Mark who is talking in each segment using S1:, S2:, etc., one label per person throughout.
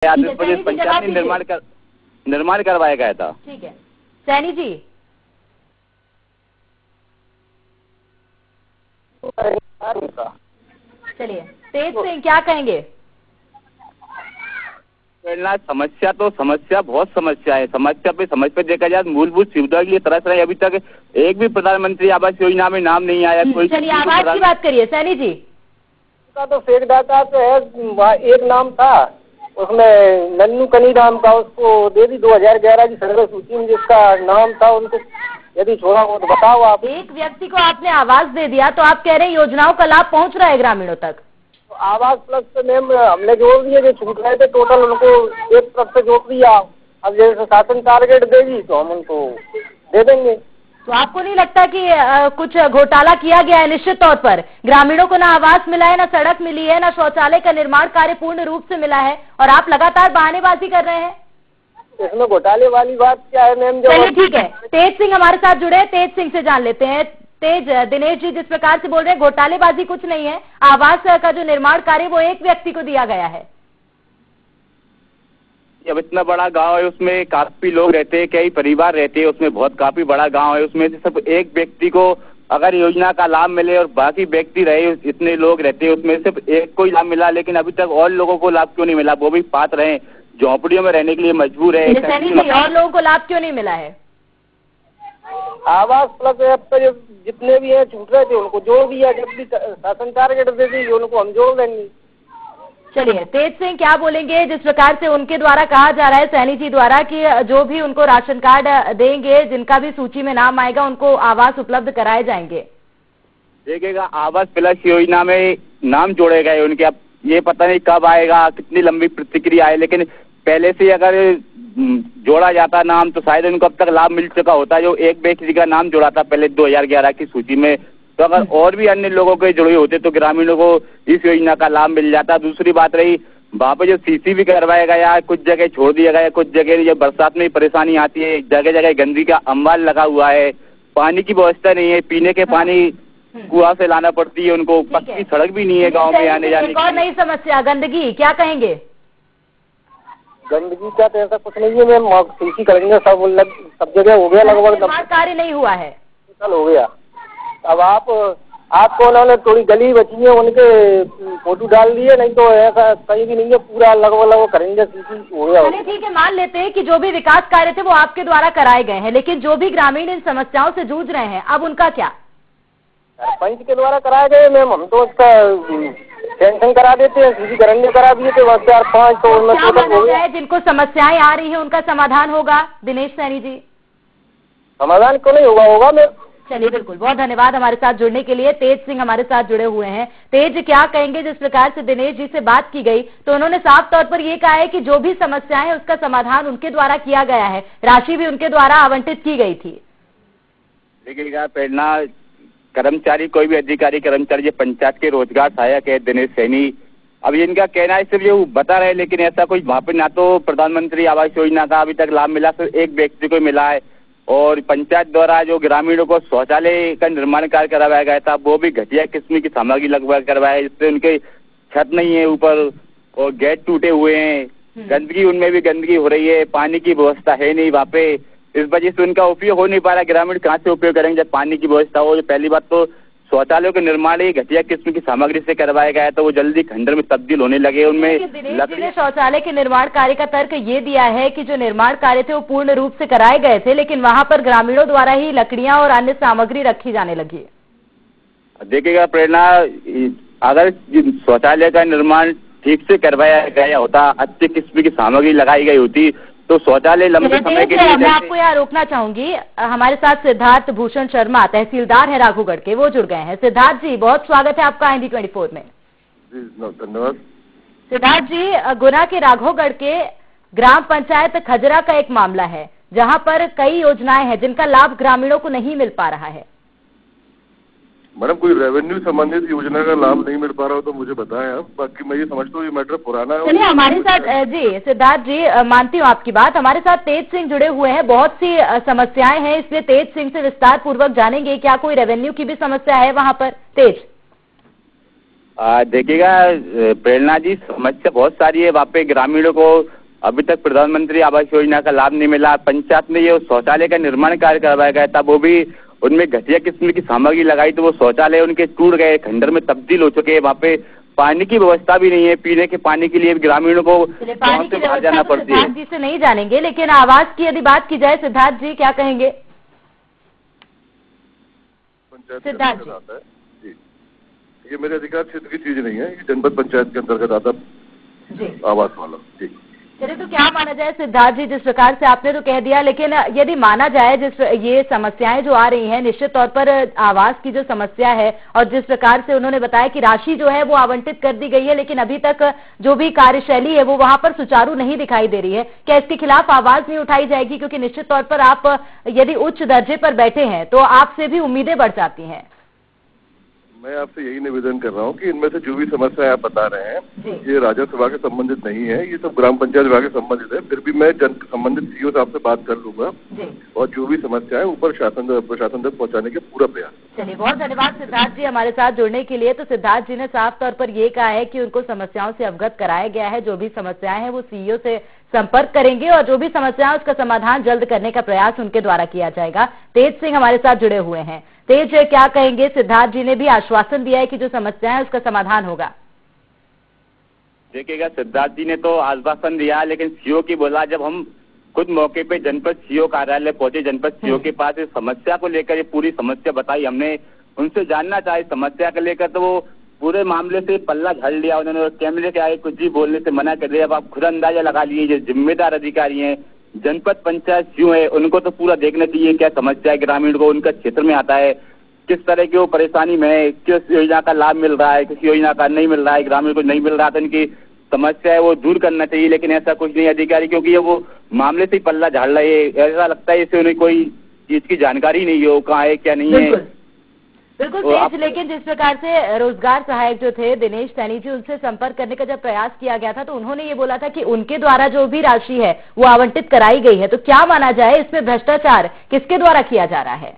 S1: पंचायत ने निर्माण करवाया गया था।
S2: ठीक है सैनी जी, चलिए तेज सिंह क्या कहेंगे?
S1: समस्या बहुत समस्या है। समस्या पे देखा जाए मूलभूत सुविधा के लिए तरस रहे। अभी तक एक भी प्रधानमंत्री आवास योजना में नाम नहीं आया। कोई
S2: चलिए आवाज की बात करिए सैनी जी।
S3: का तो फेक डाटा तो है, एक नाम था उसमें नन्नू कनी नाम का, उसको दे दी 2011 की सर्वे सूची में जिसका नाम था, उनको यदि छोड़ा हो तो बताओ आप।
S2: एक व्यक्ति को आपने आवाज दे दिया तो आप कह रहे हैं योजनाओं का लाभ पहुंच रहा है ग्रामीणों तक?
S3: तो आवास प्लस से मैम हमने जोड़ दिए, जो छूट रहे थे टोटल उनको एक तरफ से जोड़ दिया। अब जैसे शासन टारगेट देगी तो हम उनको दे देंगे।
S2: तो आपको नहीं लगता कि कुछ घोटाला किया गया है? निश्चित तौर पर ग्रामीणों को ना आवास मिला है, ना सड़क मिली है, ना शौचालय का निर्माण कार्य पूर्ण रूप से मिला है, और आप लगातार बहानेबाजी कर रहे हैं।
S3: इसमें घोटाले वाली बात क्या है मैम?
S2: चलिए ठीक है, तेज सिंह हमारे साथ जुड़े हैं, तेज सिंह से जान लेते हैं। तेज, दिनेश जी जिस प्रकार से बोल रहे हैं घोटालेबाजी कुछ नहीं है, आवास का जो निर्माण कार्य वो एक व्यक्ति को दिया गया है।
S1: अब इतना बड़ा गांव है, उसमें काफी लोग रहते हैं, कई परिवार रहते हैं, उसमें बहुत काफी बड़ा गांव है। उसमें से सब एक व्यक्ति को अगर योजना का लाभ मिले और बाकी व्यक्ति रहे, इतने लोग रहते हैं, उसमें सिर्फ एक को ही लाभ मिला, लेकिन अभी तक और लोगों को लाभ क्यों नहीं मिला? वो भी पात्र हैं, झोंपड़ियों में रहने के लिए मजबूर है।
S2: और लोगों को लाभ क्यों नहीं मिला है?
S3: आवास प्लस ऐप पे जितने भी हैं छूट रहे थे उनको जोड़ दिया। जब भी शासन टारगेट दे दी उनको हम जोड़ देंगे।
S2: चलिए तेज सिंह क्या बोलेंगे? जिस प्रकार से उनके द्वारा कहा जा रहा है, सैनी जी द्वारा, कि जो भी उनको राशन कार्ड देंगे, जिनका भी सूची में नाम आएगा, उनको आवास उपलब्ध कराए जाएंगे।
S1: देखिएगा, आवास प्लस योजना में नाम जोड़े गए उनके। अब ये पता नहीं कब आएगा, कितनी लंबी प्रतिक्रिया है, लेकिन पहले से अगर जोड़ा जाता नाम तो शायद उनको अब तक लाभ मिल चुका होता। जो एक व्यक्ति का नाम जोड़ा था पहले 2011 की सूची में, तो अगर और भी अन्य लोगों के जुड़े होते तो ग्रामीणों को इस योजना का लाभ मिल जाता। दूसरी बात रही, वहाँ पे जो सीसी भी करवाया गया, कुछ जगह छोड़ दिया गया, कुछ जगह ये बरसात में परेशानी आती है, जगह जगह गंदगी का अंबार लगा हुआ है, पानी की व्यवस्था नहीं है, पीने के पानी कुआं से लाना पड़ती है उनको, पक्की सड़क भी नहीं है गाँव में आने जाने की।
S2: और नई समस्या गंदगी, क्या कहेंगे?
S3: गंदगी का तो ऐसा कुछ नहीं है मैम, सीसी करेंगे सब जगह हो गया लगभग।
S2: कार्य नहीं हुआ है,
S3: कल हो गया। अब आपको उन्होंने थोड़ी गली बची है उनके फोटो डाल दिए, नहीं तो ऐसा कहीं भी नहीं है, पूरा लगभग करेंगे, सीसी हो गया।
S2: चलिए ठीक है, मान लेते हैं कि जो भी विकास कार्य थे वो आपके द्वारा कराए गए हैं, लेकिन जो भी ग्रामीण इन समस्याओं से जूझ रहे हैं, अब उनका क्या?
S3: सरपंच के द्वारा कराए गए मैम, हम तो उसका टेंशन करा देते हैं, सीसी करेंगे करा दिए थे 4-5, तो उनमें टोटल हो गया।
S2: जिनको समस्याएं आ रही है उनका समाधान होगा दिनेश सैनी जी?
S3: समाधान क्यों नहीं होगा मैम।
S2: चलिए बिल्कुल, बहुत धन्यवाद हमारे साथ जुड़ने के लिए। तेज सिंह हमारे साथ जुड़े हुए हैं। तेज क्या कहेंगे? जिस प्रकार से दिनेश जी से बात की गई तो उन्होंने साफ तौर पर ये कहा है कि जो भी समस्याएं है उसका समाधान उनके द्वारा किया गया है, राशि भी उनके द्वारा आवंटित की गई थी।
S1: देखिएगा, प्रेरणा कर्मचारी, कोई भी अधिकारी कर्मचारी जो पंचायत के रोजगार सहायक है दिनेश सैनी, अब इनका कहना है सिर्फ ये बता रहे, लेकिन ऐसा कोई वहाँ पे ना तो प्रधानमंत्री आवास योजना का अभी तक लाभ मिला, सिर्फ एक व्यक्ति को मिला है। और पंचायत द्वारा जो ग्रामीणों को शौचालय का निर्माण कार्य करवाया गया था वो भी घटिया किस्म की सामग्री लगवा करवाया, जिससे उनके छत नहीं है ऊपर और गेट टूटे हुए हैं, गंदगी, उनमें भी गंदगी हो रही है, पानी की व्यवस्था है नहीं वहाँ पे, इस वजह से उनका उपयोग हो नहीं पा रहा। ग्रामीण कहाँ से उपयोग करेंगे जब पानी की व्यवस्था हो? पहली बात तो शौचालयों के निर्माण ही घटिया किस्म की सामग्री से करवाया गया है, तो वो जल्दी खंडर में तब्दील होने लगे। उनमें
S2: लकड़ी, शौचालय के निर्माण कार्य का तर्क ये दिया है कि जो निर्माण कार्य थे वो पूर्ण रूप से कराए गए थे, लेकिन वहां पर ग्रामीणों द्वारा ही लकड़ियां और अन्य सामग्री रखी जाने लगी।
S1: देखिएगा प्रेरणा, अगर शौचालय का निर्माण ठीक से करवाया गया होता, अच्छी किस्म की सामग्री लगाई गई होती, तो शौचालय लंबे समय के लिए।
S2: मैं आपको यहाँ रोकना चाहूंगी, हमारे साथ सिद्धार्थ भूषण शर्मा तहसीलदार है राघोगढ़ के, वो जुड़ गए हैं। सिद्धार्थ जी, बहुत स्वागत है आपका IND 24 में।
S4: जी धन्यवाद।
S2: सिद्धार्थ जी, गुना के राघोगढ़ के ग्राम पंचायत खजरा का एक मामला है जहां पर कई योजनाएं हैं जिनका लाभ ग्रामीणों को नहीं मिल पा रहा है।
S4: मैडम, कोई रेवेन्यू संबंधित योजना का लाभ नहीं मिल पा रहा हो तो मुझे बताएं आप, बाकी मैं ये समझता हूँ ये मैटर पुराना है।
S2: चलिए हमारे साथ जी सिद्धार्थ जी, मानती हूँ आपकी बात, हमारे साथ तेज सिंह जुड़े हुए हैं। बहुत सी समस्याएं हैं, इसलिए तेज सिंह से विस्तार पूर्वक जानेंगे क्या कोई रेवेन्यू की भी समस्या है वहां पर? तेज,
S1: देखिएगा प्रेरणा जी, समस्या बहुत सारी है। वहाँ पे ग्रामीणों को अभी तक प्रधानमंत्री आवास योजना का लाभ नहीं मिला। पंचायत में ये शौचालय का निर्माण कार्य करवाया गया था, वो भी उनमें घटिया किस्म की सामग्री लगाई, तो वो शौचालय उनके टूट गए, खंडर में तब्दील हो चुके हैं। वहाँ पे पानी की व्यवस्था भी नहीं है, पीने के पानी के लिए ग्रामीणों को
S2: पानी की व्यवस्था जाना पड़ती है। सिद्धार्थ जी से नहीं जानेंगे, लेकिन आवास की यदि बात की जाए, सिद्धार्थ जी क्या कहेंगे? सिद्धार्थ
S4: जी, ये मेरे अधिकार क्षेत्र की चीज नहीं है, ये जनपद पंचायत के अंतर्गत आता आवास वाला। जी
S2: चलिए, तो क्या माना जाए सिद्धार्थ जी, जिस प्रकार से आपने तो कह दिया, लेकिन यदि माना जाए जिस ये समस्याएं जो आ रही हैं, निश्चित तौर पर आवास की जो समस्या है और जिस प्रकार से उन्होंने बताया कि राशि जो है वो आवंटित कर दी गई है, लेकिन अभी तक जो भी कार्यशैली है वो वहां पर सुचारू नहीं दिखाई दे रही है, क्या इसके खिलाफ आवाज नहीं उठाई जाएगी? क्योंकि निश्चित तौर पर आप यदि उच्च दर्जे पर बैठे हैं तो आपसे भी उम्मीदें बढ़ जाती हैं।
S4: मैं आपसे यही निवेदन कर रहा हूँ कि इनमें से जो भी समस्या आप बता रहे हैं, ये राजस्व विभाग के संबंधित नहीं है, ये सब ग्राम पंचायत विभाग के संबंधित है। फिर भी मैं संबंधित सीईओ साहब से बात कर लूंगा और जो भी समस्या है ऊपर प्रशासन तक पहुँचाने के पूरा प्रयास।
S2: चलिए, बहुत धन्यवाद सिद्धार्थ जी हमारे साथ जुड़ने के लिए। तो सिद्धार्थ जी ने साफ तौर पर ये कहा है कि उनको समस्याओं से अवगत कराया गया है, जो भी समस्याएं हैं वो सीईओ से संपर्क करेंगे और जो भी समस्या है उसका समाधान जल्द करने का प्रयास उनके द्वारा किया जाएगा। तेज सिंह हमारे साथ जुड़े हुए हैं। तेज, क्या कहेंगे? सिद्धार्थ जी ने भी आश्वासन दिया है कि जो समस्या है उसका समाधान होगा।
S1: देखिएगा, सिद्धार्थ जी ने तो आश्वासन दिया, लेकिन सीओ की बोला, जब हम खुद मौके पे जनपद सीओ कार्यालय पहुंचे, जनपद सीओ के पास इस समस्या को लेकर ये पूरी समस्या बताई, हमने उनसे जानना चाहे समस्या को लेकर, तो वो पूरे मामले से पल्ला झाड़ लिया उन्होंने। कैमरे के आगे कुछ भी बोलने से मना कर दिया। अब आप खुद अंदाजा लगा लिए, जो जिम्मेदार अधिकारी हैं, जनपद पंचायत सीओ है, उनको तो पूरा देखना चाहिए क्या समस्या है ग्रामीण को, उनका क्षेत्र में आता है, किस तरह की वो परेशानी में, किस योजना का लाभ मिल रहा है, किस योजना का नहीं मिल रहा है, ग्रामीण को नहीं मिल रहा, तो इनकी समस्या है वो दूर करना चाहिए। लेकिन ऐसा कुछ नहीं अधिकारी, क्योंकि ये वो मामले से ही पल्ला झाड़ रहे हैं। ऐसा लगता है जैसे उन्हें कोई चीज की जानकारी नहीं हो, कहाँ है क्या नहीं है।
S2: बिल्कुल तेज, लेकिन जिस प्रकार से रोजगार सहायक जो थे दिनेश सैनी जी, उनसे संपर्क करने का जब प्रयास किया गया था तो उन्होंने ये बोला था कि उनके द्वारा जो भी राशि है वो आवंटित कराई गई है। तो क्या माना जाए, इसमें भ्रष्टाचार किसके द्वारा किया जा रहा है?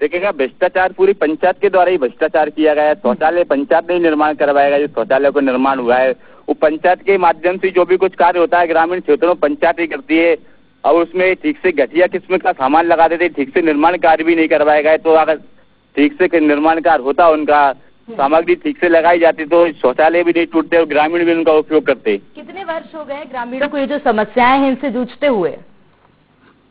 S1: देखिएगा, भ्रष्टाचार पूरी पंचायत के द्वारा ही भ्रष्टाचार किया गया है। शौचालय पंचायत ने ही निर्माण करवाएगा। जो शौचालय को निर्माण हुआ है वो पंचायत के माध्यम से जो भी कुछ कार्य होता है ग्रामीण क्षेत्रों में पंचायत ही करती है, और उसमें ठीक से घटिया किस्म का सामान लगा देते, ठीक से निर्माण कार्य भी नहीं करवाया गया। तो अगर ठीक से निर्माण कार्य होता, उनका सामग्री ठीक से लगाई जाती, तो शौचालय भी नहीं टूटते और ग्रामीण भी उनका उपयोग करते।
S2: कितने वर्ष हो गए ग्रामीणों को ये जो समस्याएं हैं इनसे जूझते हुए?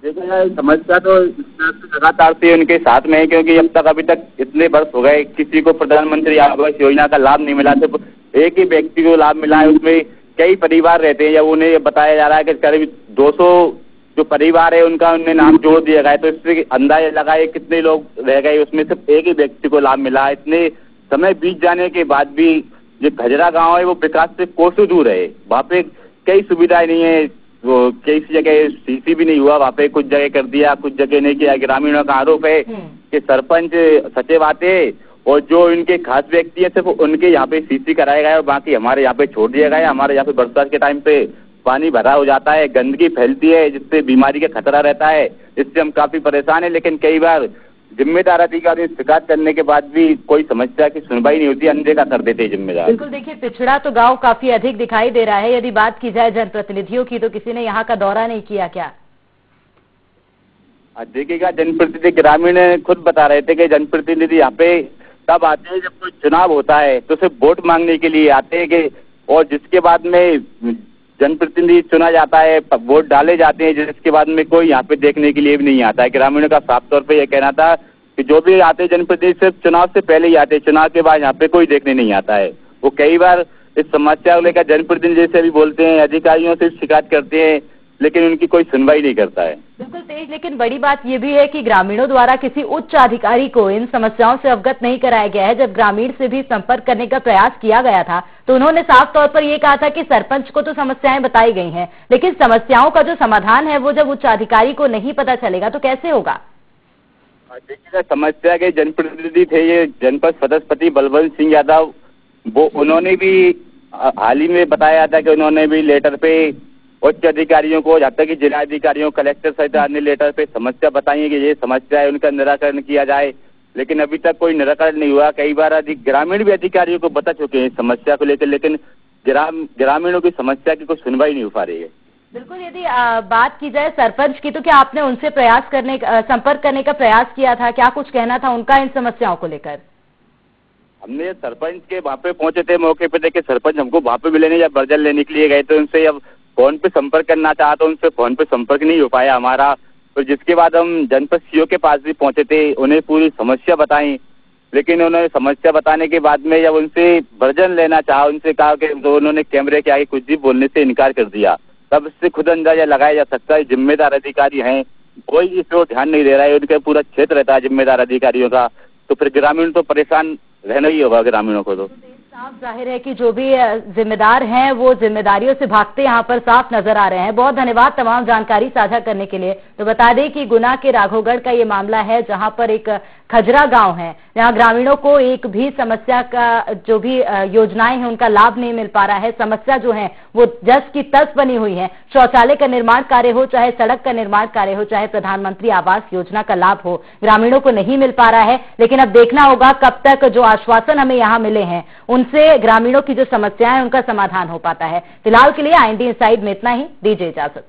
S1: देखिए, समस्या तो लगातार से उनके साथ में है, क्योंकि अब तक अभी तक इतने वर्ष हो गए किसी को प्रधानमंत्री आवास योजना का लाभ नहीं मिला। सिर्फ एक ही व्यक्ति को लाभ मिला है, उसमें कई परिवार रहते हैं, या उन्हें बताया जा रहा है कि करीब 200 जो परिवार है उनका उन्हें नाम जोड़ दिया गया है। तो इससे अंदाजा लगाए कितने लोग रह गए, उसमें सिर्फ एक ही व्यक्ति को लाभ मिला। इतने समय बीत जाने के बाद भी जो खजरा गांव है वो विकास से कोसों दूर है। वहाँ पे कई सुविधाएं नहीं है, वो कई जगह सीसी भी नहीं हुआ, वहाँ पे कुछ जगह कर दिया, कुछ जगह नहीं किया। ग्रामीणों का आरोप है कि सरपंच सचिव आते और जो इनके खास व्यक्ति है सिर्फ उनके यहाँ पे सीसी कराया गया है और बाकी हमारे यहाँ पे छोड़ दिया गया है। हमारे यहाँ पे बरसात के टाइम पे पानी भरा हो जाता है, गंदगी फैलती है, जिससे बीमारी का खतरा रहता है, इससे हम काफी परेशान है। लेकिन कई बार जिम्मेदार अधिकारी शिकायत करने के बाद भी कोई समस्या की सुनवाई नहीं होती, अनदेखा कर देते हैं जिम्मेदार।
S2: बिल्कुल, देखिए पिछड़ा तो गांव काफी अधिक दिखाई दे रहा है। यदि बात की जाए जनप्रतिनिधियों की, तो किसी ने यहाँ का दौरा नहीं किया क्या?
S1: देखिएगा, जनप्रतिनिधि ग्रामीण खुद बता रहे थे कि जनप्रतिनिधि यहाँ पे तब आते हैं जब कोई चुनाव होता है, तो सिर्फ वोट मांगने के लिए आते हैं कि, और जिसके बाद में जनप्रतिनिधि चुना जाता है, वोट डाले जाते हैं, जिसके बाद में कोई यहाँ पे देखने के लिए भी नहीं आता है। ग्रामीणों का साफ तौर पे यह कहना था कि जो भी आते जनप्रतिनिधि सिर्फ चुनाव से पहले ही आते, चुनाव के बाद यहाँ पे कोई देखने नहीं आता है। वो कई बार इस समस्या को लेकर जनप्रतिनिधि से भी बोलते हैं, अधिकारियों से शिकायत करते हैं, लेकिन उनकी कोई सुनवाई नहीं करता है।
S2: बिल्कुल तेज, लेकिन बड़ी बात यह भी है कि ग्रामीणों द्वारा किसी उच्च अधिकारी को इन समस्याओं से अवगत नहीं कराया गया है। जब ग्रामीण से भी संपर्क करने का प्रयास किया गया था तो उन्होंने साफ तौर पर यह कहा था कि सरपंच को तो समस्याएं बताई गई हैं, लेकिन समस्याओं का जो समाधान है वो जब उच्च अधिकारी को नहीं पता चलेगा तो कैसे होगा?
S1: देखिए, समस्या के जनप्रतिनिधि थे ये जनपद सदस्यपति बलवंत सिंह यादव, वो उन्होंने भी हाल ही में बताया था कि उन्होंने भी लेटर पे उच्च अधिकारियों को, जहाँ तक कि जिला अधिकारियों, कलेक्टर सहित अन्य लेटर पे समस्या बताई है कि ये समस्या है, उनका निराकरण किया जाए। लेकिन अभी तक कोई निराकरण नहीं हुआ। कई बार ग्रामीण भी अधिकारियों को बता चुके हैं इस समस्या को लेकर, लेकिन ग्रामीणों की समस्या की कोई सुनवाई नहीं हो पा रही है।
S2: बिल्कुल, यदि बात की जाए सरपंच की, तो क्या आपने उनसे संपर्क करने का प्रयास किया था? क्या कुछ कहना था उनका इन समस्याओं को लेकर?
S1: हमने सरपंच के वहाँ पे पहुंचे थे, मौके पे देखे सरपंच हमको वहाँ पे मिले नहीं, या बर्जन लेने के लिए गए थे उनसे। अब फोन पे संपर्क करना चाहा तो उनसे फोन पे संपर्क नहीं हो पाया हमारा। तो जिसके बाद हम जनपद सीओ के पास भी पहुंचे थे, उन्हें पूरी समस्या बताई, लेकिन उन्होंने समस्या बताने के बाद में जब उनसे वर्जन लेना चाहा, उनसे कहा कि तो उन्होंने कैमरे के आगे कुछ भी बोलने से इनकार कर दिया। तब इससे खुद अंदाजा लगाया जा सकता है जिम्मेदार अधिकारी हैं, कोई इस ओर ध्यान नहीं दे रहा है। उनका पूरा क्षेत्र रहता है जिम्मेदार अधिकारियों का, तो फिर ग्रामीण तो परेशान रहना ही होगा ग्रामीणों को। तो
S2: साफ जाहिर है कि जो भी जिम्मेदार हैं वो जिम्मेदारियों से भागते यहाँ पर साफ नजर आ रहे हैं। बहुत धन्यवाद तमाम जानकारी साझा करने के लिए। तो बता दें कि गुना के राघोगढ़ का ये मामला है, जहां पर एक खजरा गांव है, जहां ग्रामीणों को एक भी समस्या का जो भी योजनाएं हैं उनका लाभ नहीं मिल पा रहा है। समस्या जो है वो जस की तस बनी हुई है। शौचालय का निर्माण कार्य हो, चाहे सड़क का निर्माण कार्य हो, चाहे प्रधानमंत्री आवास योजना का लाभ हो, ग्रामीणों को नहीं मिल पा रहा है। लेकिन अब देखना होगा कब तक जो आश्वासन हमें यहाँ मिले हैं उनसे ग्रामीणों की जो समस्याएं उनका समाधान हो पाता है। फिलहाल के लिए IND इनसाइड में इतना ही। दीजिए इजाजत।